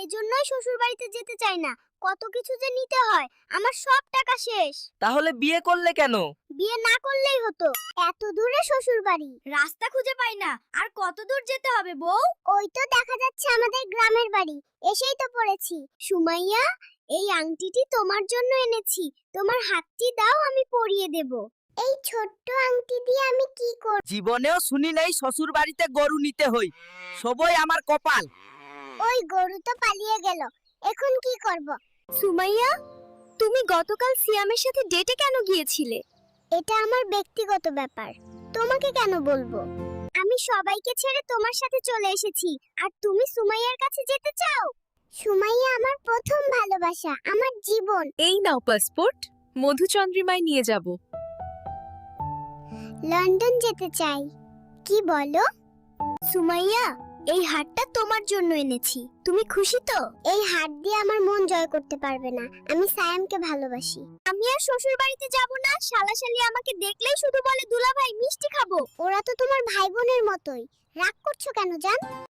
এজন্যই শ্বশুর বাড়িতে যেতে চাই না। কত কিছু যে নিতে হয়, আমার সব টাকা শেষ। তাহলে বিয়ে করলে কেন? বিয়ে না করলেই হতো। এত দূরে শ্বশুর বাড়ি, রাস্তা খুঁজে পাই না। আর কত দূর যেতে হবে বউ? ওই তো দেখা যাচ্ছে আমাদের গ্রামের বাড়ি, এসেই তো পড়েছি। সুমাইয়া, এই আংটিটি তোমার জন্য এনেছি। তোমার হাতটি দাও, আমি পরিয়ে দেব। এই ছোট্ট আংটি দিয়ে আমি কি করব? জীবনেও শুনি নাই শ্বশুর বাড়িতে গরু নিতে হই। সবই আমার কপাল। ওই গরু তো পালিয়ে গেল, এখন কি করব? সুমাইয়া, তুমি গতকাল সিয়ামের সাথে ডেটে কেন গিয়েছিলে? এটা আমার ব্যক্তিগত ব্যাপার, তোমাকে কেন বলবো? আমি সবাইকে ছেড়ে তোমার সাথে চলে এসেছি, আর তুমি সুমাইয়ার কাছে যেতে চাও? সুমাইয়া আমার প্রথম ভালোবাসা, আমার জীবন। এই নাও পাসপোর্ট, মধুচন্দ্রিমায় নিয়ে যাব। লন্ডন যেতে চাই। কি বলো? সুমাইয়া, এই হারটা তোমার জন্য এনেছি। তুমি খুশি তো? এই হার দিয়ে আমার মন জয় করতে পারবে না। আমি সায়ামকে ভালোবাসি। আমি আর শ্বশুর বাড়িতে যাব না। শালাশালি আমাকে দেখলেই শুধু বলে দুলাভাই মিষ্টি খাবো। ওরা তো তোমার ভাই বোনের মতোই। রাগ করছো কেন জান?